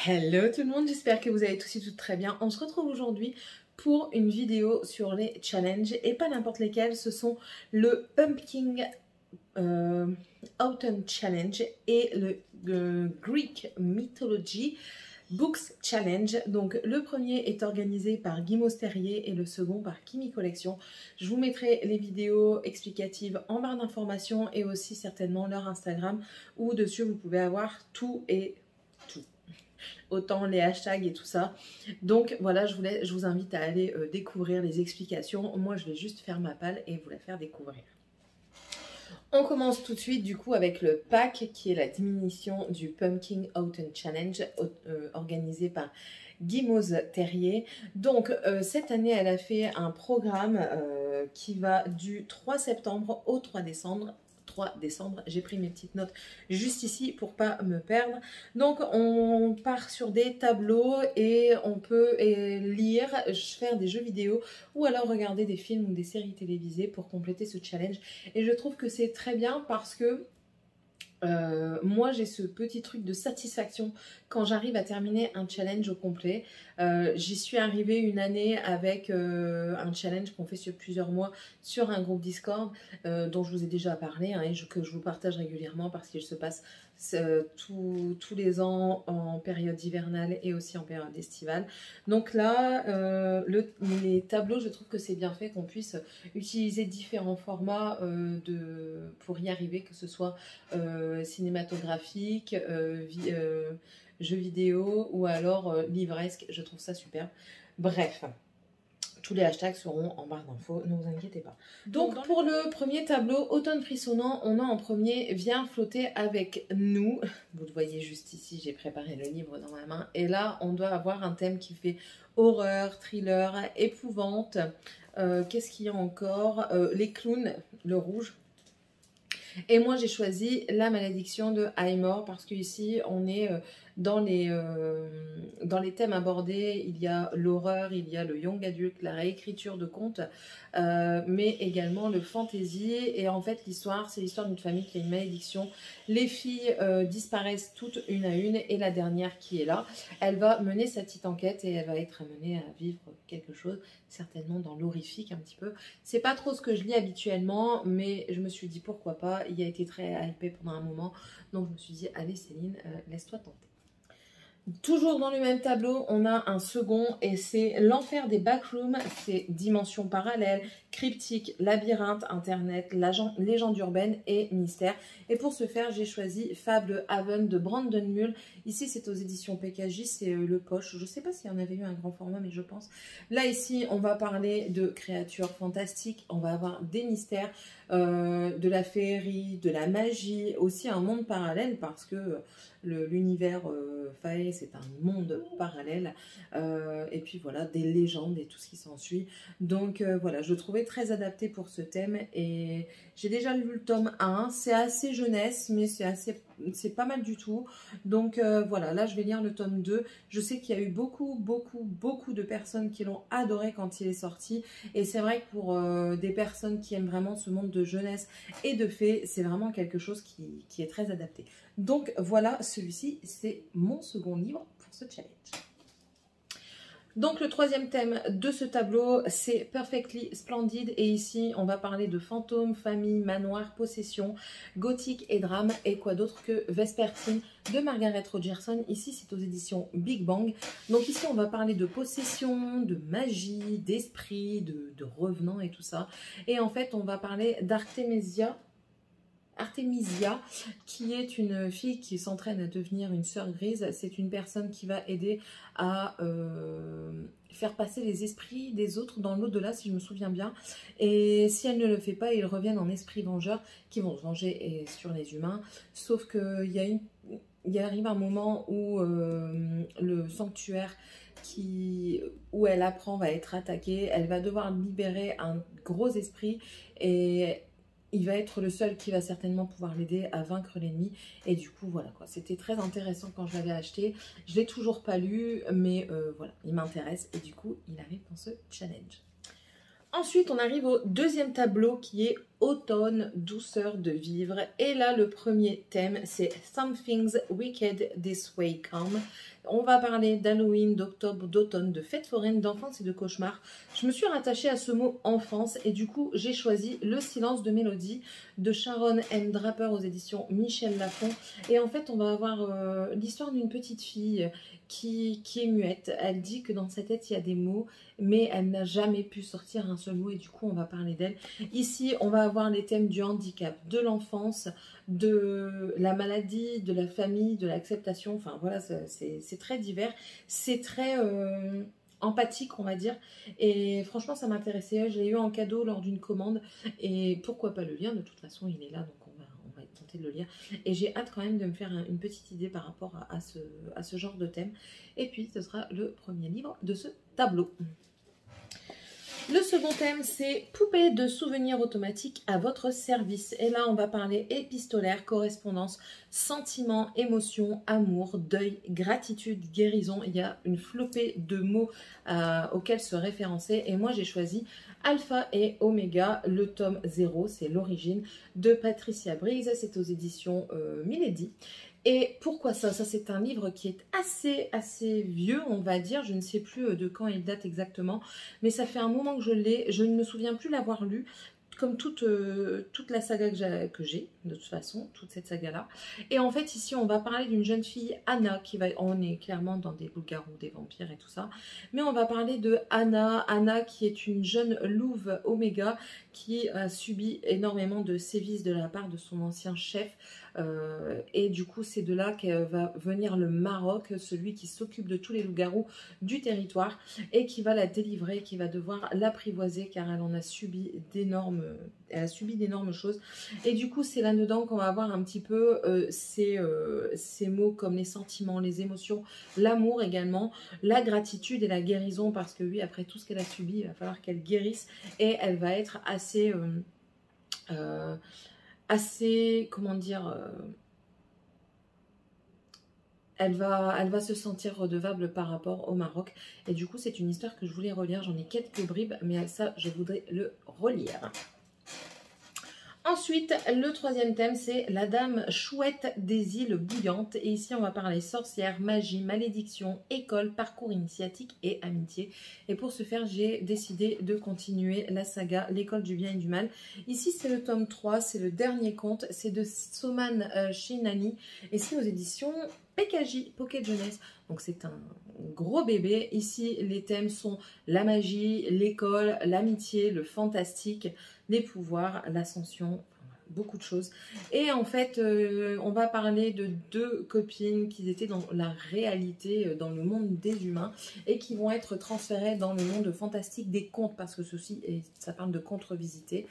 Hello tout le monde, j'espère que vous allez tous et toutes très bien. On se retrouve aujourd'hui pour une vidéo sur les challenges et pas n'importe lesquels. Ce sont le Pumpkin Autumn Challenge et le Greek Mythology Books Challenge. Donc le premier est organisé par Guy Mosterier et le second par Kimi Collection. Je vous mettrai les vidéos explicatives en barre d'informations et aussi certainement leur Instagram où dessus vous pouvez avoir tout et tout. Autant les hashtags et tout ça. Donc voilà, je vous invite à aller découvrir les explications. Moi, je vais juste faire ma palle et vous la faire découvrir. On commence tout de suite du coup avec le pack qui est la diminution du Pumpkin Autumn Challenge organisé par Guy Mosterier. Donc cette année, elle a fait un programme qui va du 3 septembre au 3 décembre. J'ai pris mes petites notes juste ici pour pas me perdre. Donc on part sur des tableaux et on peut lire, faire des jeux vidéo ou alors regarder des films ou des séries télévisées pour compléter ce challenge. Et je trouve que c'est très bien parce que moi j'ai ce petit truc de satisfaction quand j'arrive à terminer un challenge au complet. J'y suis arrivée une année avec un challenge qu'on fait sur plusieurs mois sur un groupe Discord dont je vous ai déjà parlé et que je vous partage régulièrement parce qu'il se passe tous les ans en période hivernale et aussi en période estivale. Donc là, les tableaux, je trouve que c'est bien fait qu'on puisse utiliser différents formats pour y arriver, que ce soit cinématographique, jeux vidéo ou alors livresque. Je trouve ça super. Bref. Tous les hashtags seront en barre d'infos, ne vous inquiétez pas. Donc pour le premier tableau, Automne frissonnant, on a en premier Viens flotter avec nous. Vous le voyez juste ici, j'ai préparé le livre dans ma main. Et là, on doit avoir un thème qui fait horreur, thriller, épouvante. Qu'est-ce qu'il y a encore? Les clowns, le rouge. Et moi j'ai choisi La malédiction de Aymor parce que ici on est dans les thèmes abordés, il y a l'horreur, il y a le young adult, la réécriture de contes, mais également le fantasy. Et en fait l'histoire, c'est l'histoire d'une famille qui a une malédiction. Les filles disparaissent toutes une à une et la dernière qui est là, elle va mener sa petite enquête et elle va être amenée à vivre quelque chose, certainement dans l'horrifique un petit peu. C'est pas trop ce que je lis habituellement, mais je me suis dit pourquoi pas. Il a été très hypé pendant un moment, donc je me suis dit allez Céline, laisse-toi tenter. Toujours dans le même tableau, on a un second et c'est l'enfer des backrooms. C'est dimension parallèle, cryptique, labyrinthe, internet, légende urbaine et mystère. Et pour ce faire, j'ai choisi Fable Haven de Brandon Mull. Ici, c'est aux éditions PKJ, c'est le poche. Je ne sais pas s'il y en avait eu un grand format, mais je pense. Là, ici, on va parler de créatures fantastiques. On va avoir des mystères, de la féerie, de la magie, aussi un monde parallèle parce que l'univers Fae, c'est un monde parallèle. Et puis voilà, des légendes et tout ce qui s'ensuit. Donc voilà, je le trouvais très adapté pour ce thème. Et j'ai déjà lu le tome 1. C'est assez jeunesse, mais c'est pas mal du tout. Donc voilà, là je vais lire le tome 2. Je sais qu'il y a eu beaucoup de personnes qui l'ont adoré quand il est sorti. Et c'est vrai que pour des personnes qui aiment vraiment ce monde de jeunesse et de fées, c'est vraiment quelque chose qui est très adapté. Donc voilà, celui-ci, c'est mon second livre pour ce challenge. Donc le troisième thème de ce tableau, c'est Perfectly Splendid. Et ici, on va parler de fantômes, famille, manoir, possession, gothique et drame. Et quoi d'autre que Vespertine de Margaret Rogerson. Ici, c'est aux éditions Big Bang. Donc ici, on va parler de possession, de magie, d'esprit, de revenants et tout ça. Et en fait, on va parler d'Artemisia, qui est une fille qui s'entraîne à devenir une sœur grise. C'est une personne qui va aider à faire passer les esprits des autres dans l'au-delà, si je me souviens bien. Et si elle ne le fait pas, ils reviennent en esprits vengeurs qui vont se venger sur les humains. Sauf qu'il il arrive un moment où le sanctuaire où elle apprend va être attaqué. Elle va devoir libérer un gros esprit et il va être le seul qui va certainement pouvoir l'aider à vaincre l'ennemi. Et du coup, voilà quoi. C'était très intéressant quand je l'avais acheté. Je ne l'ai toujours pas lu, mais voilà, il m'intéresse. Et du coup, il arrive dans ce challenge. Ensuite, on arrive au deuxième tableau qui est automne, douceur de vivre. Et là, le premier thème, c'est Something's Wicked This Way Come. On va parler d'Halloween, d'octobre, d'automne, de fêtes foraines, d'enfance et de cauchemars. Je me suis rattachée à ce mot enfance et du coup, j'ai choisi Le silence de Mélodie de Sharon M. Draper aux éditions Michel Lafon. Et en fait, on va avoir l'histoire d'une petite fille qui est muette. Elle dit que dans sa tête, il y a des mots, mais elle n'a jamais pu sortir un seul mot et du coup, on va parler d'elle. Ici, on va avoir les thèmes du handicap, de l'enfance, de la maladie, de la famille, de l'acceptation. Enfin, voilà, c'est très divers. C'est très empathique, on va dire. Et franchement, ça m'intéressait. Je l'ai eu en cadeau lors d'une commande. Et pourquoi pas le lire? De toute façon, il est là, donc on va tenter de le lire. Et j'ai hâte quand même de me faire une petite idée par rapport à ce genre de thème. Et puis, ce sera le premier livre de ce tableau. Le second thème, c'est poupée de souvenirs automatiques à votre service. Et là, on va parler épistolaire, correspondance, sentiments, émotions, amour, deuil, gratitude, guérison. Il y a une flopée de mots auxquels se référencer. Et moi, j'ai choisi Alpha et Oméga, le tome 0, c'est l'origine de Patricia Briggs. C'est aux éditions Milady. Et pourquoi ça? Ça, c'est un livre qui est assez vieux, on va dire. Je ne sais plus de quand il date exactement. Mais ça fait un moment que je l'ai. Je ne me souviens plus l'avoir lu. Comme toute la saga que j'ai, de toute façon, toute cette saga-là. Et en fait, ici, on va parler d'une jeune fille, Anna, qui va... On est clairement dans des loups-garous, des vampires et tout ça. Mais on va parler de Anna. Anna, qui est une jeune louve Oméga, qui a subi énormément de sévices de la part de son ancien chef. Et du coup, c'est de là que va venir le Maroc, celui qui s'occupe de tous les loups-garous du territoire et qui va la délivrer, qui va devoir l'apprivoiser car elle en a subi d'énormes choses. Et du coup, c'est là-dedans qu'on va avoir un petit peu ces mots comme les sentiments, les émotions, l'amour également, la gratitude et la guérison parce que oui, après tout ce qu'elle a subi, il va falloir qu'elle guérisse et elle va être assez, comment dire, elle va se sentir redevable par rapport au Maroc. Et du coup, c'est une histoire que je voulais relire. J'en ai quelques bribes, mais ça, je voudrais le relire. Ensuite, le troisième thème, c'est la dame chouette des îles bouillantes. Et ici, on va parler sorcière, magie, malédiction, école, parcours initiatique et amitié. Et pour ce faire, j'ai décidé de continuer la saga L'école du bien et du mal. Ici, c'est le tome 3, c'est le dernier conte. C'est de Soman Shinani. Et c'est aux éditions PKJ, Pocket Jeunesse. Donc c'est un gros bébé. Ici, les thèmes sont la magie, l'école, l'amitié, le fantastique, les pouvoirs, l'ascension, beaucoup de choses. Et en fait, on va parler de deux copines qui étaient dans la réalité, dans le monde des humains, et qui vont être transférées dans le monde fantastique des contes, parce que ceci, ça parle de contes revisités.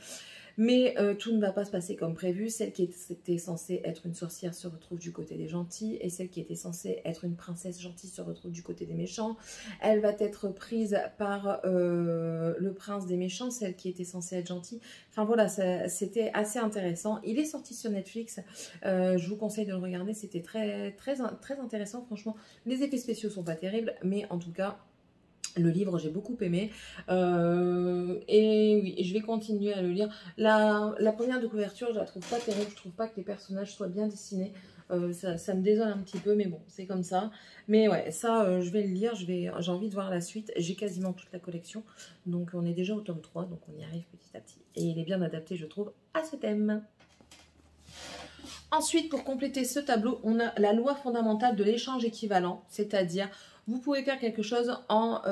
Mais tout ne va pas se passer comme prévu. Celle qui était censée être une sorcière se retrouve du côté des gentils. Et celle qui était censée être une princesse gentille se retrouve du côté des méchants. Elle va être prise par le prince des méchants, celle qui était censée être gentille. Enfin voilà, c'était assez intéressant. Il est sorti sur Netflix. Je vous conseille de le regarder. C'était très intéressant. Franchement, les effets spéciaux sont pas terribles. Mais en tout cas... Le livre, j'ai beaucoup aimé. Et oui, je vais continuer à le lire. La première de couverture, je la trouve pas terrible. Je trouve pas que les personnages soient bien dessinés. Ça me désole un petit peu, mais bon, c'est comme ça. Mais ouais, ça, je vais le lire. J'ai envie de voir la suite. J'ai quasiment toute la collection. Donc, on est déjà au tome 3. Donc, on y arrive petit à petit. Et il est bien adapté, je trouve, à ce thème. Ensuite, pour compléter ce tableau, on a la loi fondamentale de l'échange équivalent. C'est-à-dire... Vous pouvez faire quelque chose en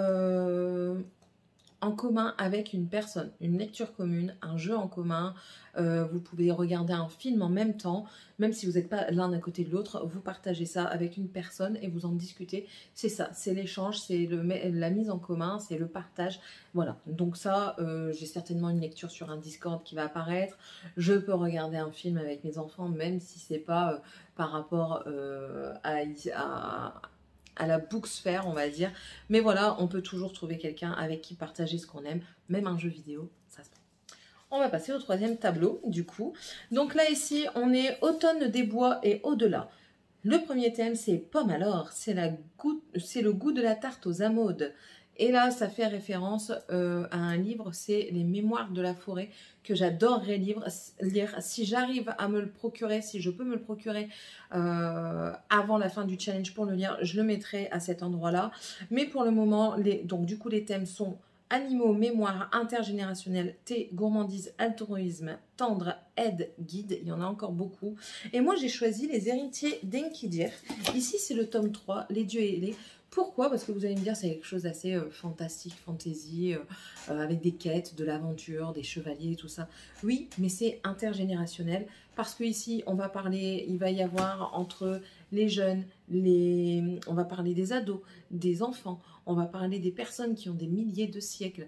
commun avec une personne, une lecture commune, un jeu en commun. Vous pouvez regarder un film en même temps, même si vous n'êtes pas l'un à côté de l'autre, vous partagez ça avec une personne et vous en discutez. C'est ça, c'est l'échange, c'est la mise en commun, c'est le partage. Voilà, donc ça, j'ai certainement une lecture sur un Discord qui va apparaître. Je peux regarder un film avec mes enfants, même si c'est pas par rapport à la booksphère, on va dire. Mais voilà, on peut toujours trouver quelqu'un avec qui partager ce qu'on aime. Même un jeu vidéo, ça se prend. On va passer au troisième tableau, du coup. Donc là, ici, on est automne des bois et au-delà. Le premier thème, c'est pomme alors. C'est le goût de la tarte aux amandes Et là, ça fait référence à un livre, c'est Les Mémoires de la forêt, que j'adorerais lire. Si j'arrive à me le procurer, si je peux me le procurer avant la fin du challenge pour le lire, je le mettrai à cet endroit-là. Mais pour le moment, donc du coup, les thèmes sont animaux, mémoire, intergénérationnel, thé, gourmandise, altruisme, tendre, aide, guide. Il y en a encore beaucoup. Et moi, j'ai choisi Les héritiers d'Enkidir. Ici, c'est le tome 3, Les dieux et les... Pourquoi? Parce que vous allez me dire, c'est quelque chose d'assez fantastique, fantasy, avec des quêtes, de l'aventure, des chevaliers, tout ça. Oui, mais c'est intergénérationnel, parce que ici, on va parler, il va y avoir entre les jeunes, on va parler des ados, des enfants, on va parler des personnes qui ont des milliers de siècles,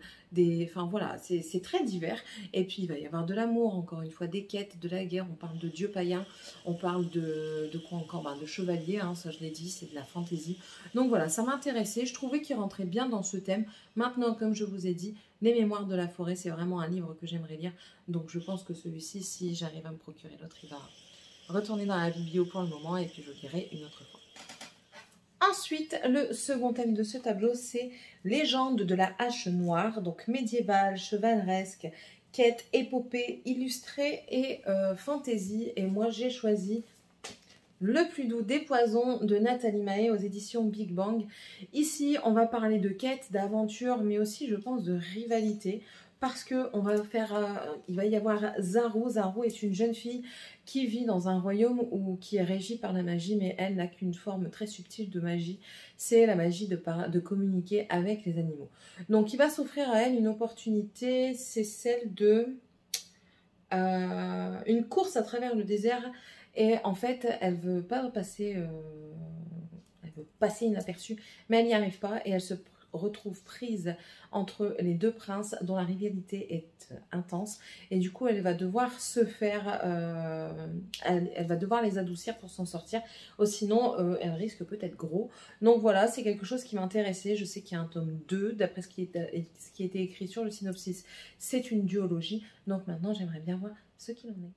enfin voilà, c'est très divers. Et puis, il va y avoir de l'amour, encore une fois, des quêtes, de la guerre, on parle de dieux païens, on parle de quoi encore? Ben, de chevaliers, hein, ça je l'ai dit, c'est de la fantaisie. Donc voilà, ça m'intéressait, je trouvais qu'il rentrait bien dans ce thème. Maintenant, comme je vous ai dit, Les Mémoires de la forêt, c'est vraiment un livre que j'aimerais lire. Donc je pense que celui-ci, si j'arrive à me procurer l'autre, il va retourner dans la biblio pour le moment et puis je le lirai une autre fois. Ensuite, le second thème de ce tableau, c'est Légende de la hache noire, donc médiéval, chevaleresque, quête, épopée, illustrée et fantaisie. Et moi, j'ai choisi Le plus doux des poisons de Nathalie Mahé aux éditions Big Bang. Ici, on va parler de quête, d'aventure, mais aussi, je pense, de rivalité. Parce que on va il va y avoir Zaru. Zaru est une jeune fille qui vit dans un royaume qui est régi par la magie, mais elle n'a qu'une forme très subtile de magie. C'est la magie de communiquer avec les animaux. Donc, il va s'offrir à elle une opportunité, c'est celle de une course à travers le désert. Et en fait, elle veut pas passer, elle veut passer inaperçue, mais elle n'y arrive pas et elle se retrouve prise entre les deux princes dont la rivalité est intense. Et du coup, elle va devoir se faire, elle va devoir les adoucir pour s'en sortir. Sinon, elle risque peut-être gros. Donc voilà, c'est quelque chose qui m'intéressait. Je sais qu'il y a un tome 2, d'après ce qui a été écrit sur le synopsis. C'est une duologie. Donc maintenant, j'aimerais bien voir ce qu'il en est.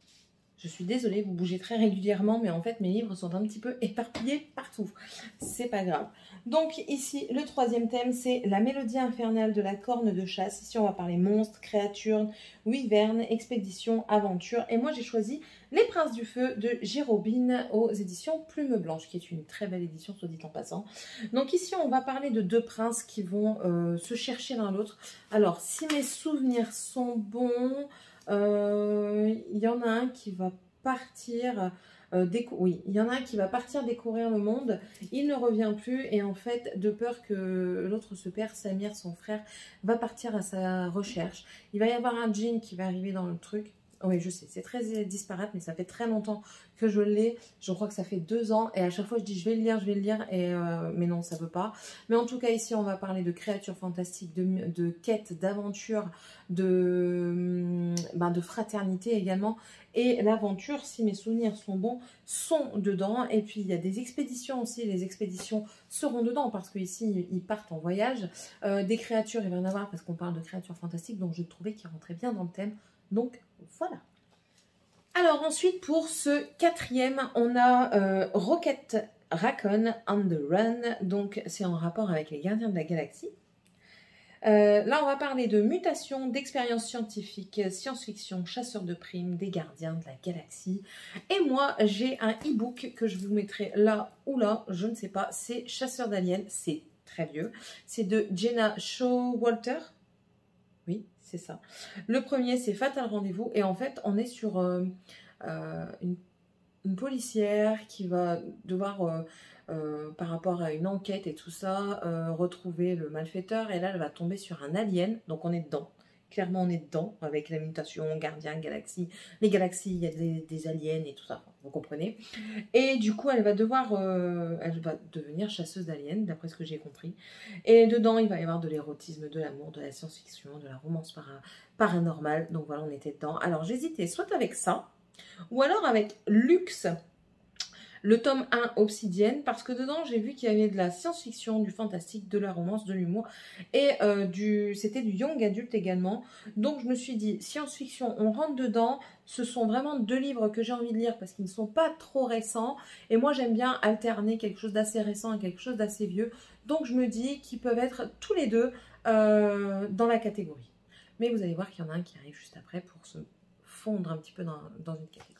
Je suis désolée, vous bougez très régulièrement, mais en fait, mes livres sont un petit peu éparpillés partout. C'est pas grave. Donc ici, le troisième thème, c'est La mélodie infernale de la corne de chasse. Ici, on va parler monstres, créatures, wyvernes, expéditions, aventures. Et moi, j'ai choisi Les Princes du Feu de Jérobine aux éditions Plume Blanche, qui est une très belle édition, soit dit en passant. Donc ici, on va parler de deux princes qui vont se chercher l'un l'autre. Alors, si mes souvenirs sont bons... il y en a un qui va partir oui, il y en a un qui va partir découvrir le monde, il ne revient plus et en fait, de peur que l'autre se perd, Samir, son frère, va partir à sa recherche. Il va y avoir un djinn qui va arriver dans le truc. Oui, je sais, c'est très disparate, mais ça fait très longtemps que je l'ai. Je crois que ça fait 2 ans. Et à chaque fois, je dis, je vais le lire. Et, mais non, ça ne veut pas. Mais en tout cas, ici, on va parler de créatures fantastiques, de quêtes, d'aventures, de fraternité également. Et l'aventure, si mes souvenirs sont bons, sont dedans. Et puis, il y a des expéditions aussi. Les expéditions seront dedans parce qu'ici, ils partent en voyage. Des créatures, il va y en avoir parce qu'on parle de créatures fantastiques. Donc, je trouvais qu'ils rentraient bien dans le thème. Donc, voilà. Alors, ensuite, pour ce quatrième, on a Rocket Raccoon on the Run. Donc, c'est en rapport avec les gardiens de la galaxie. Là, on va parler de mutations, d'expériences scientifiques, science-fiction, chasseurs de primes, des gardiens de la galaxie. Et moi, j'ai un e-book que je vous mettrai là ou là, je ne sais pas. C'est Chasseurs d'aliens, c'est très vieux. C'est de Jenna Showalter. Oui, c'est ça. Le premier, c'est Fatal Rendez-vous. Et en fait, on est sur une policière qui va devoir, par rapport à une enquête et tout ça, retrouver le malfaiteur. Et là, elle va tomber sur un alien. Donc, on est dedans. Clairement, on est dedans avec la mutation, gardien, galaxie. Les galaxies, il y a des aliens et tout ça. Vous comprenez. Et du coup, elle va devenir chasseuse d'aliens, d'après ce que j'ai compris. Et dedans, il va y avoir de l'érotisme, de l'amour, de la science-fiction, de la romance paranormale. Donc voilà, on était dedans. Alors, j'hésitais soit avec ça, ou alors avec Lux. le tome 1 Obsidienne, parce que dedans j'ai vu qu'il y avait de la science-fiction, du fantastique, de la romance, de l'humour, et c'était du young adulte également. Donc je me suis dit, science-fiction, on rentre dedans, ce sont vraiment 2 livres que j'ai envie de lire parce qu'ils ne sont pas trop récents, et moi j'aime bien alterner quelque chose d'assez récent et quelque chose d'assez vieux, donc je me dis qu'ils peuvent être tous les deux dans la catégorie. Mais vous allez voir qu'il y en a un qui arrive juste après pour se fondre un petit peu dans une catégorie.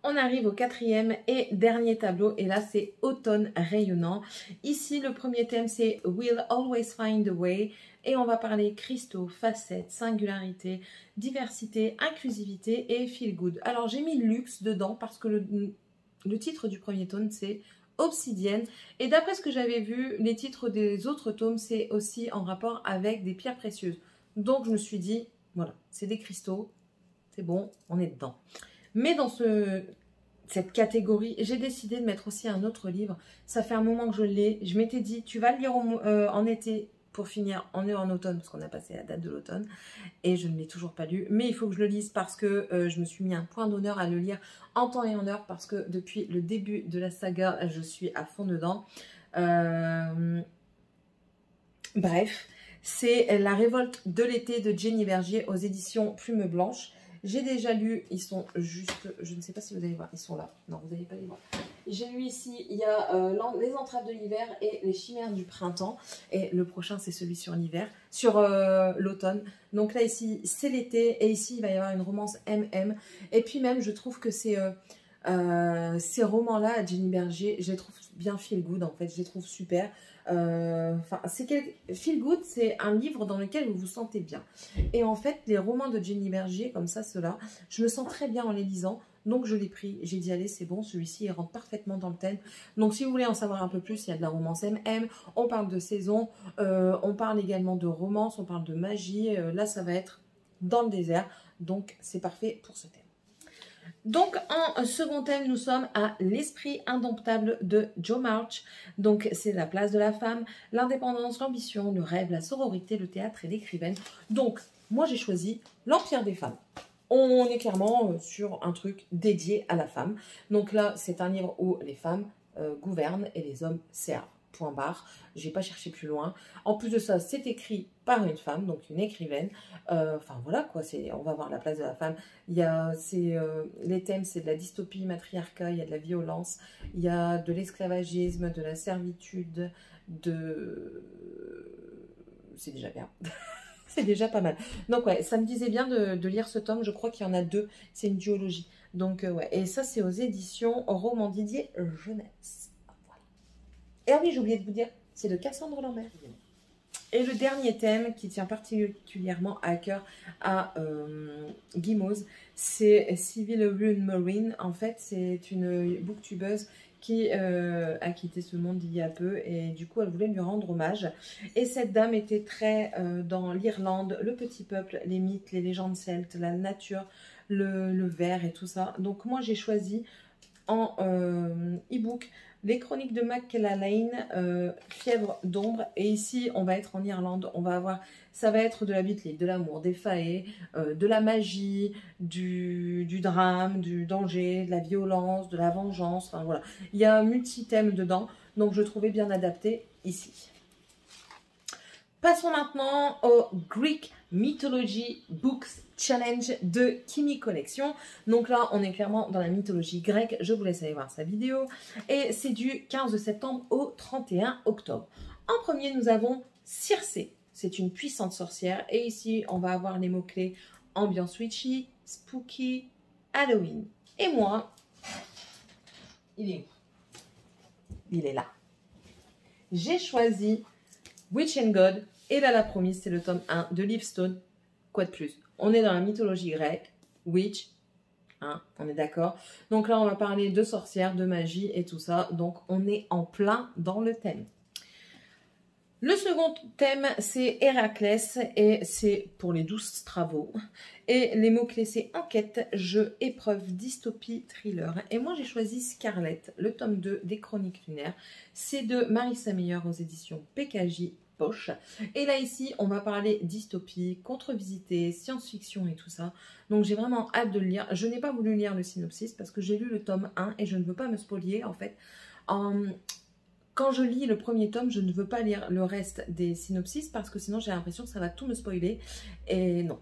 On arrive au 4e et dernier tableau, et là c'est Automne rayonnant. Ici le premier thème c'est We'll Always Find a Way, et on va parler cristaux, facettes, singularité, diversité, inclusivité et feel good. Alors j'ai mis luxe dedans parce que le titre du premier tome c'est Obsidienne, et d'après ce que j'avais vu, les titres des autres tomes c'est aussi en rapport avec des pierres précieuses. Donc je me suis dit, voilà, c'est des cristaux, c'est bon, on est dedans. Mais dans cette catégorie, j'ai décidé de mettre aussi un autre livre. Ça fait un moment que je l'ai. Je m'étais dit, tu vas le lire en été pour finir en automne, parce qu'on a passé la date de l'automne. Et je ne l'ai toujours pas lu. Mais il faut que je le lise parce que je me suis mis un point d'honneur à le lire en temps et en heure. Parce que depuis le début de la saga, je suis à fond dedans. Bref, c'est La révolte de l'été de Jenny Vergier aux éditions Plume Blanche. J'ai déjà lu, ils sont juste, je ne sais pas si vous allez voir, ils sont là. Non, vous n'allez pas les voir. J'ai lu ici, il y a les entraves de l'hiver et les chimères du printemps. Et le prochain, c'est celui sur l'hiver, sur l'automne. Donc là, ici, c'est l'été. Et ici, il va y avoir une romance MM. Et puis même, je trouve que ces romans-là, Jenny Vergier, je les trouve bien feel good, en fait. Je les trouve super. Feel good, c'est un livre dans lequel vous vous sentez bien. Et en fait, les romans de Jenny Vergier, comme ça, ceux-là, je me sens très bien en les lisant. Donc, je l'ai pris. J'ai dit, allez, c'est bon, celui-ci, il rentre parfaitement dans le thème. Donc, si vous voulez en savoir un peu plus, il y a de la romance MM, on parle de saison, on parle également de romance, on parle de magie. Là, ça va être dans le désert. Donc, c'est parfait pour ce thème. Donc, en second thème, nous sommes à L'esprit indomptable de Jo March. Donc, c'est la place de la femme, l'indépendance, l'ambition, le rêve, la sororité, le théâtre et l'écrivaine. Donc, moi, j'ai choisi l'Empire des femmes. On est clairement sur un truc dédié à la femme. Donc là, c'est un livre où les femmes gouvernent et les hommes servent. Point barre. J'ai pas cherché plus loin. En plus de ça, c'est écrit par une femme, donc une écrivaine. Enfin voilà quoi, on va voir la place de la femme. Il y a, les thèmes, c'est de la dystopie, matriarcat, il y a de la violence, il y a de l'esclavagisme, de la servitude, c'est déjà bien. C'est déjà pas mal. Donc ouais, ça me disait bien de lire ce tome. Je crois qu'il y en a 2. C'est une duologie. Donc ouais, et ça c'est aux éditions Roman Didier Jeunesse. Et ah oui, j'ai oublié de vous dire, c'est de Cassandre Lambert. Et le dernier thème qui tient particulièrement à cœur à Guy Mauze, c'est Civil Rune Marine. En fait, c'est une booktubeuse qui a quitté ce monde il y a peu et du coup elle voulait lui rendre hommage. Et cette dame était très dans l'Irlande, le petit peuple, les mythes, les légendes celtes, la nature, le verre et tout ça. Donc moi j'ai choisi en e-book les chroniques de Macella Lane, Fièvre d'ombre. Et ici, on va être en Irlande. On va avoir, ça va être de la bitlie, de l'amour, des faées, de la magie, du drame, du danger, de la violence, de la vengeance. Enfin voilà, il y a un multi-thème dedans. Donc je trouvais bien adapté ici. Passons maintenant au Greek Mythology Books Challenge de Kimi Collection. Donc là, on est clairement dans la mythologie grecque. Je vous laisse aller voir sa vidéo. Et c'est du 15 septembre au 31 octobre. En premier, nous avons Circé. C'est une puissante sorcière. Et ici, on va avoir les mots-clés ambiance witchy, spooky, Halloween. Et moi, il est où? Il est là. J'ai choisi Witch and God et là la promise, c'est le tome 1 de Livestone. Quoi de plus? On est dans la mythologie grecque, witch, hein, on est d'accord. Donc là on va parler de sorcières, de magie et tout ça. Donc on est en plein dans le thème. Le second thème c'est Héraclès et c'est pour les 12 travaux. Et les mots-clés c'est enquête, jeu, épreuve, dystopie, thriller. Et moi j'ai choisi Scarlett, le tome 2 des Chroniques lunaires. C'est de Marissa Meyer aux éditions PKJ poche. Et là ici, on va parler dystopie, contre-visité, science-fiction et tout ça. Donc j'ai vraiment hâte de le lire. Je n'ai pas voulu lire le synopsis parce que j'ai lu le tome 1 et je ne veux pas me spolier en fait. Quand je lis le premier tome, je ne veux pas lire le reste des synopsis parce que sinon j'ai l'impression que ça va tout me spoiler. Et non,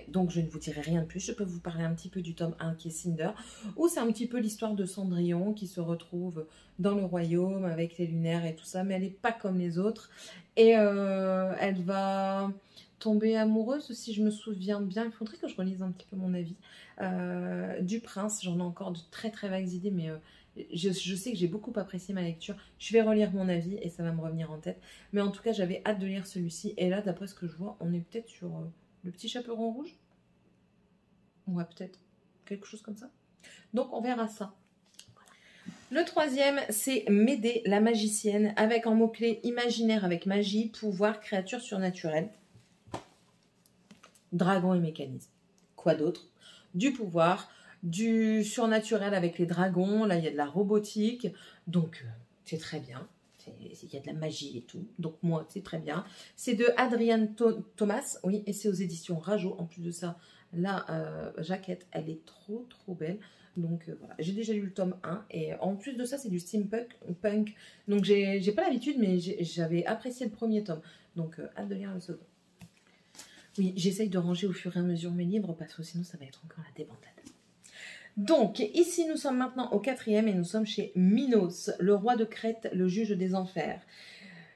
donc je ne vous dirai rien de plus. Je peux vous parler un petit peu du tome 1 qui est Cinder, où c'est un petit peu l'histoire de Cendrillon qui se retrouve dans le royaume avec les lunaires et tout ça, mais elle n'est pas comme les autres. Et elle va tomber amoureuse, si je me souviens bien. Il faudrait que je relise un petit peu mon avis. Du prince, j'en ai encore de très très vagues idées, mais... Je sais que j'ai beaucoup apprécié ma lecture. Je vais relire mon avis et ça va me revenir en tête. Mais en tout cas, j'avais hâte de lire celui-ci. Et là, d'après ce que je vois, on est peut-être sur le petit chaperon rouge. Ouais, peut-être. Quelque chose comme ça. Donc, on verra ça. Le troisième, c'est Médée, la magicienne, avec un mot-clé imaginaire avec magie, pouvoir, créature surnaturelle. Dragon et mécanisme. Quoi d'autre? Du pouvoir, du surnaturel avec les dragons, là il y a de la robotique, donc c'est très bien, il y a de la magie et tout, donc moi c'est très bien. C'est de Adrian Thomas, oui, et c'est aux éditions Rajo. En plus de ça, la jaquette, elle est trop belle, donc voilà, j'ai déjà lu le tome 1, et en plus de ça c'est du steampunk, donc j'ai pas l'habitude, mais j'avais apprécié le premier tome, donc hâte de lire le second. Oui, j'essaye de ranger au fur et à mesure mes livres, parce que sinon ça va être encore la débandade. Donc, ici, nous sommes maintenant au 4e et nous sommes chez Minos, le roi de Crète, le juge des enfers.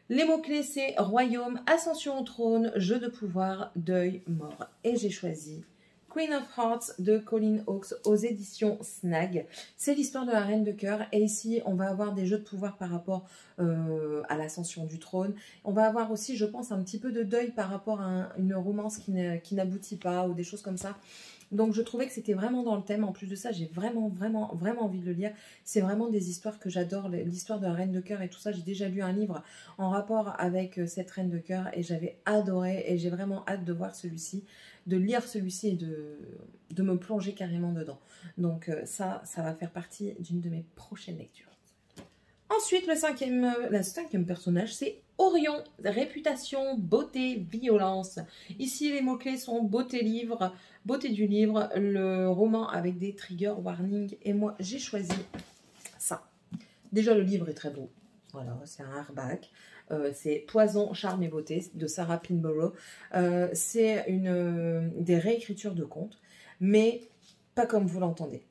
Les mots-clés, c'est royaume, ascension au trône, jeu de pouvoir, deuil, mort. Et j'ai choisi Queen of Hearts de Colleen Hawkes aux éditions Snag. C'est l'histoire de la reine de cœur. Et ici, on va avoir des jeux de pouvoir par rapport à l'ascension du trône. On va avoir aussi, je pense, un petit peu de deuil par rapport à une romance qui n'aboutit pas ou des choses comme ça. Donc je trouvais que c'était vraiment dans le thème. En plus de ça, j'ai vraiment envie de le lire. C'est vraiment des histoires que j'adore. L'histoire de la reine de cœur et tout ça. J'ai déjà lu un livre en rapport avec cette reine de cœur et j'avais adoré. Et j'ai vraiment hâte de voir celui-ci, de lire celui-ci et de me plonger carrément dedans. Donc ça va faire partie d'une de mes prochaines lectures. Ensuite, le cinquième personnage, c'est Orion, réputation, beauté, violence. Ici, les mots-clés sont beauté livre, beauté du livre, le roman avec des trigger warnings. Et moi, j'ai choisi ça. Déjà, le livre est très beau. Voilà, c'est un hardback. C'est Poison, charme et beauté de Sarah Pinborough. C'est des réécritures de contes, mais pas comme vous l'entendez.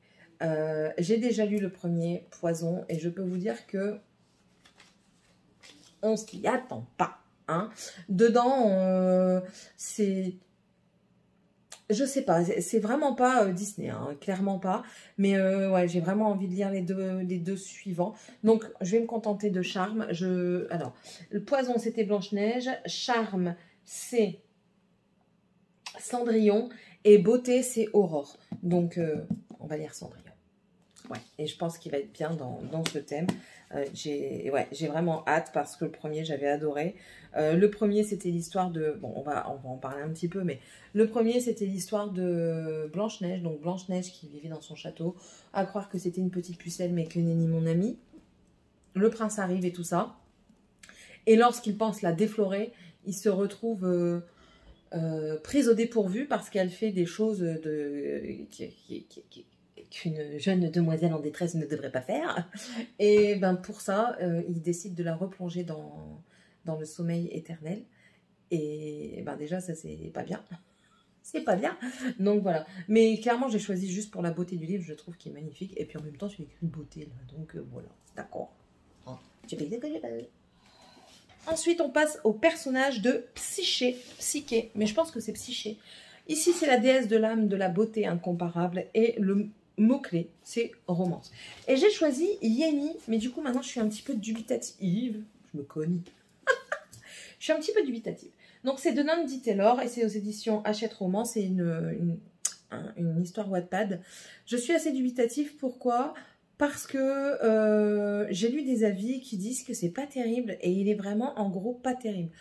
J'ai déjà lu le premier, Poison, et je peux vous dire que on s'y attend pas. Hein. Deux, c'est... Je sais pas, c'est vraiment pas Disney, hein, clairement pas. Mais ouais, j'ai vraiment envie de lire les deux suivants. Donc, je vais me contenter de Charme. Alors, le Poison, c'était Blanche-Neige. Charme, c'est Cendrillon. Et Beauté, c'est Aurore. Donc, on va lire Cendrillon. Ouais, et je pense qu'il va être bien dans ce thème. J'ai vraiment hâte parce que le premier, j'avais adoré. Le premier, c'était l'histoire de... Bon, on va en parler un petit peu, mais le premier, c'était l'histoire de Blanche-Neige. Donc, Blanche-Neige qui vivait dans son château, à croire que c'était une petite pucelle, mais que nenni mon ami. Le prince arrive et tout ça. Et lorsqu'il pense la déflorer, il se retrouve prise au dépourvu parce qu'elle fait des choses qu'une jeune demoiselle en détresse ne devrait pas faire. Et ben pour ça, il décide de la replonger dans le sommeil éternel. Et ben déjà, ça c'est pas bien. C'est pas bien. Donc voilà. Mais clairement, j'ai choisi juste pour la beauté du livre, je trouve qu'il est magnifique. Et puis en même temps, c'est écrit beauté là. Donc voilà, d'accord. Tu fais ce que je veux. Ensuite, on passe au personnage de Psyché, mais je pense que c'est Psyché. Ici, c'est la déesse de l'âme, de la beauté incomparable, et le mot-clé, c'est romance. Et j'ai choisi Yenny, mais du coup, maintenant, je suis un petit peu dubitative. Je me cogne. Je suis un petit peu dubitative. Donc, c'est de Nandi Taylor, et c'est aux éditions Hachette Roman. C'est une histoire Wattpad. Je suis assez dubitative, pourquoi ? Parce que j'ai lu des avis qui disent que c'est pas terrible et il est vraiment en gros pas terrible.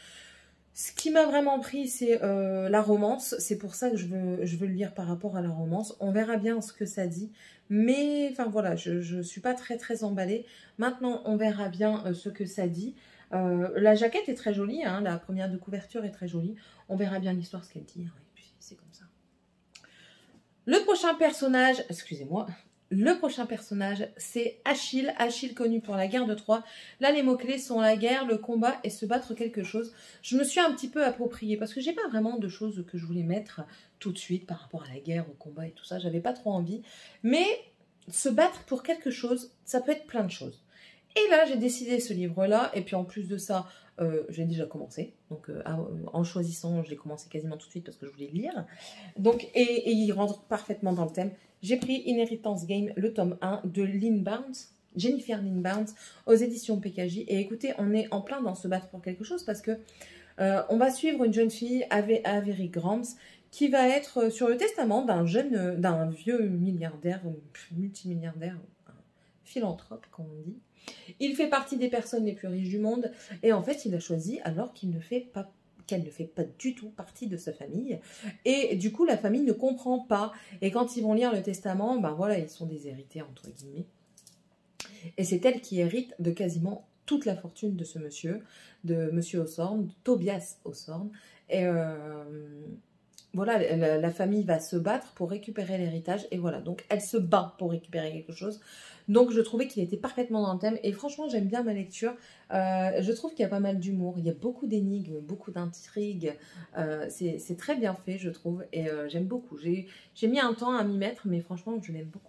Ce qui m'a vraiment pris, c'est la romance. C'est pour ça que je veux le lire par rapport à la romance. On verra bien ce que ça dit. Mais enfin voilà, je suis pas très emballée. Maintenant, on verra bien ce que ça dit. La jaquette est très jolie, hein, la première de couverture est très jolie. On verra bien l'histoire, ce qu'elle dit, hein, et puis c'est comme ça. Le prochain personnage, excusez-moi, le prochain personnage, c'est Achille. Achille connu pour la guerre de Troie. Là, les mots-clés sont la guerre, le combat et se battre quelque chose. Je me suis un petit peu appropriée parce que j'ai pas vraiment de choses que je voulais mettre tout de suite par rapport à la guerre, au combat et tout ça. J'avais pas trop envie. Mais se battre pour quelque chose, ça peut être plein de choses. Et là, j'ai décidé ce livre-là. Et puis en plus de ça, j'ai déjà commencé. Donc en choisissant, je l'ai commencé quasiment tout de suite parce que je voulais le lire. Donc, et il rentre parfaitement dans le thème. J'ai pris Inheritance Game, le tome 1 de Lynn Barnes, Jennifer Lynn Barnes, aux éditions PKJ. Et écoutez, on est en plein dans se battre pour quelque chose parce que on va suivre une jeune fille, Avery Grams, qui va être sur le testament d'un vieux milliardaire, multimilliardaire, un philanthrope, comme on dit. Il fait partie des personnes les plus riches du monde et en fait, il a choisi alors qu'elle ne fait pas du tout partie de sa famille. Et du coup, la famille ne comprend pas. Et quand ils vont lire le testament, ben voilà, ils sont déshérités, entre guillemets. Et c'est elle qui hérite de quasiment toute la fortune de ce monsieur, de monsieur Hawthorne, Tobias Hawthorne. Et voilà, la famille va se battre pour récupérer l'héritage. Et voilà, donc elle se bat pour récupérer quelque chose. Donc je trouvais qu'il était parfaitement dans le thème. Et franchement, j'aime bien ma lecture. Je trouve qu'il y a pas mal d'humour. Il y a beaucoup d'énigmes, beaucoup d'intrigues. C'est très bien fait, je trouve. Et j'aime beaucoup. J'ai mis un temps à m'y mettre, mais franchement, je l'aime beaucoup.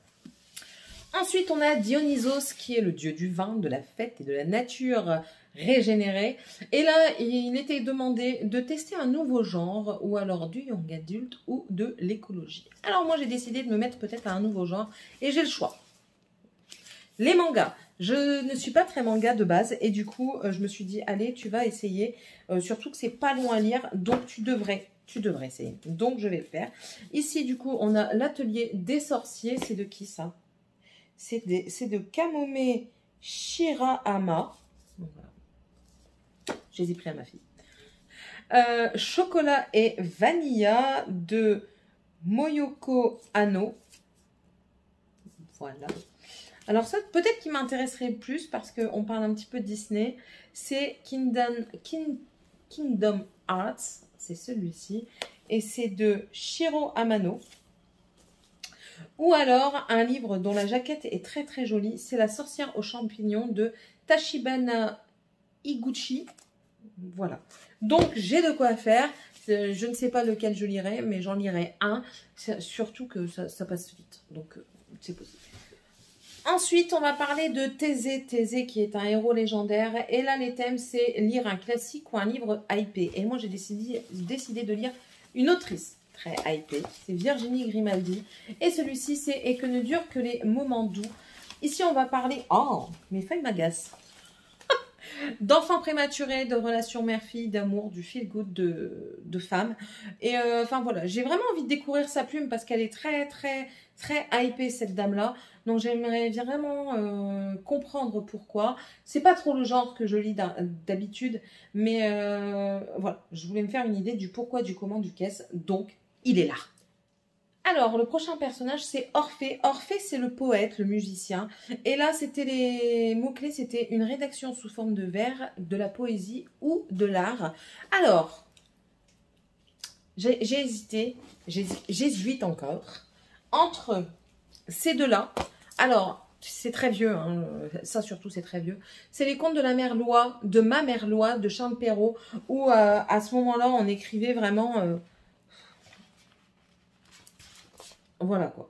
Ensuite, on a Dionysos, qui est le dieu du vin, de la fête et de la nature régénérée. Et là, il était demandé de tester un nouveau genre, ou alors du young adulte, ou de l'écologie. Alors moi, j'ai décidé de me mettre peut-être à un nouveau genre, et j'ai le choix. Les mangas. Je ne suis pas très manga de base, et du coup, je me suis dit, allez, tu vas essayer, surtout que c'est pas long à lire, donc tu devrais essayer. Donc, je vais le faire. Ici, du coup, on a l'atelier des sorciers. C'est de qui, ça? C'est de Kamome Shirahama. Voilà. Je les ai pris à ma fille. Chocolat et vanilla de Moyoko Anno. Voilà. Alors ça, peut-être qui m'intéresserait plus parce qu'on parle un petit peu de Disney. C'est Kingdom Hearts. C'est celui-ci. Et c'est de Shiro Amano. Ou alors, un livre dont la jaquette est très très jolie, c'est La sorcière aux champignons de Tachibana Higuchi. Voilà. Donc, j'ai de quoi faire. Je ne sais pas lequel je lirai, mais j'en lirai un. Surtout que ça passe vite. Donc, c'est possible. Ensuite, on va parler de Thésée. Thésée qui est un héros légendaire. Et là, les thèmes, c'est lire un classique ou un livre hypé. Et moi, j'ai décidé de lire une autrice très hypée. C'est Virginie Grimaldi. Et celui-ci, c'est « Et que ne durent que les moments doux ». Ici, on va parler... Oh, mes feuilles m'agacent. D'enfants prématurés, de relations mère-fille, d'amour, du feel-good de femmes. Et enfin, voilà. J'ai vraiment envie de découvrir sa plume parce qu'elle est très, très, très hypée, cette dame-là. Donc, j'aimerais vraiment comprendre pourquoi. C'est pas trop le genre que je lis d'habitude. Mais voilà. Je voulais me faire une idée du pourquoi, du comment, du qu'est-ce. Donc, il est là. Alors, le prochain personnage, c'est Orphée. Orphée, c'est le poète, le musicien. Et là, c'était les mots-clés, c'était une rédaction sous forme de vers, de la poésie ou de l'art. Alors, j'ai hésité, j'hésite encore, entre ces deux-là. Alors, c'est très vieux, hein, ça surtout c'est très vieux. C'est les contes de la mère Loi, de ma mère Loi, de Charles Perrault, où à ce moment-là, on écrivait vraiment... voilà quoi,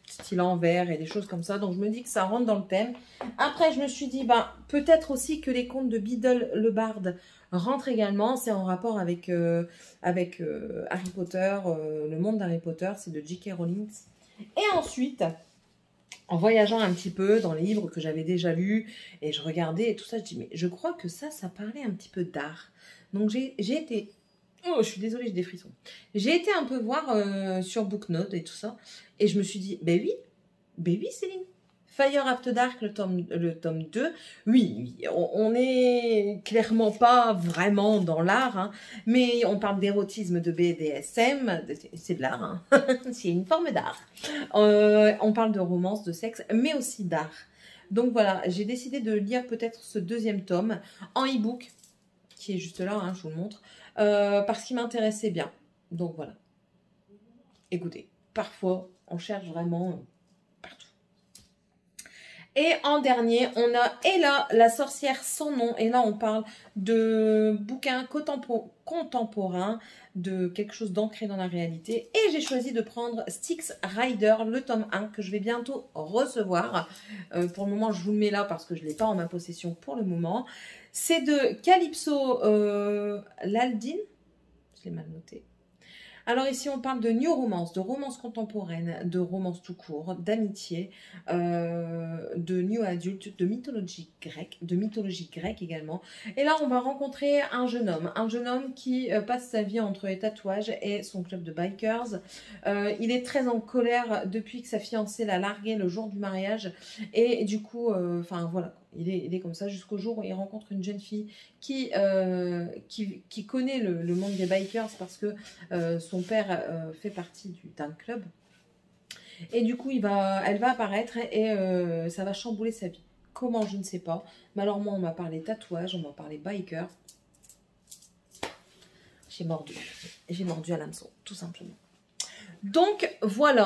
style en verre et des choses comme ça. Donc je me dis que ça rentre dans le thème. Après je me suis dit, ben, peut-être aussi que les contes de Biddle le Barde rentrent également. C'est en rapport avec, Harry Potter, le monde d'Harry Potter, c'est de J.K. Rowling. Et ensuite, en voyageant un petit peu dans les livres que j'avais déjà lus, et je regardais et tout ça, je dis, mais je crois que ça parlait un petit peu d'art. Donc j'ai été... Oh, je suis désolée, j'ai des frissons. J'ai été un peu voir sur Booknote et tout ça. Et je me suis dit, ben oui Céline. Fire After Dark, le tome 2. Oui, on n'est clairement pas vraiment dans l'art. Hein, mais on parle d'érotisme, de BDSM. C'est de l'art. Hein. C'est une forme d'art. On parle de romance, de sexe, mais aussi d'art. Donc voilà, j'ai décidé de lire peut-être ce deuxième tome en e-book, qui est juste là, hein, je vous le montre, parce qu'il m'intéressait bien. Donc voilà. Écoutez, parfois, on cherche vraiment partout. Et en dernier, on a Ella, la sorcière sans nom. Et là, on parle de bouquins contemporains, de quelque chose d'ancré dans la réalité. Et j'ai choisi de prendre Styx Rider, le tome 1, que je vais bientôt recevoir. Pour le moment, je vous le mets là parce que je ne l'ai pas en ma possession pour le moment. C'est de Calypso Laldin. Je l'ai mal noté. Alors ici, on parle de new romance, de romance contemporaine, de romance tout court, d'amitié, de new adulte, de mythologie grecque également. Et là, on va rencontrer un jeune homme qui passe sa vie entre les tatouages et son club de bikers. Il est très en colère depuis que sa fiancée l'a largué le jour du mariage. Et du coup, enfin voilà, il est comme ça jusqu'au jour où il rencontre une jeune fille qui connaît le monde des bikers parce que son père fait partie d'un club. Et du coup, elle va apparaître et ça va chambouler sa vie. Comment, je ne sais pas. Mais alors moi, on m'a parlé tatouage, on m'a parlé biker. J'ai mordu. J'ai mordu à l'hameçon, tout simplement. Donc, voilà.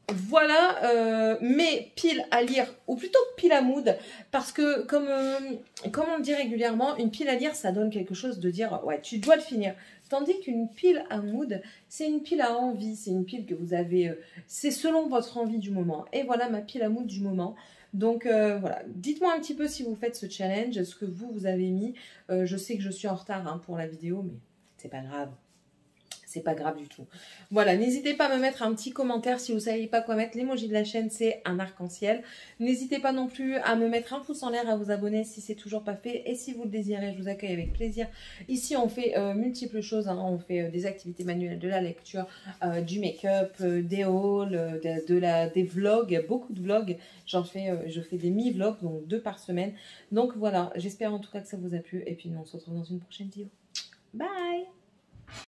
Voilà mes piles à lire, ou plutôt piles à mood, parce que comme on le dit régulièrement, une pile à lire, ça donne quelque chose de dire, ouais, tu dois le finir. Tandis qu'une pile à mood, c'est une pile à envie, c'est une pile que vous avez, c'est selon votre envie du moment. Et voilà ma pile à mood du moment. Donc voilà, dites-moi un petit peu si vous faites ce challenge, ce que vous avez mis. Je sais que je suis en retard hein, pour la vidéo, mais c'est pas grave. C'est pas grave du tout. Voilà, n'hésitez pas à me mettre un petit commentaire si vous ne savez pas quoi mettre. L'emoji de la chaîne, c'est un arc-en-ciel. N'hésitez pas non plus à me mettre un pouce en l'air, à vous abonner si c'est toujours pas fait. Et si vous le désirez, je vous accueille avec plaisir. Ici, on fait multiples choses. Hein. On fait des activités manuelles, de la lecture, du make-up, des hauls, des vlogs, beaucoup de vlogs. Je fais des mi-vlogs, donc 2 par semaine. Donc voilà, j'espère en tout cas que ça vous a plu. Et puis nous, on se retrouve dans une prochaine vidéo. Bye!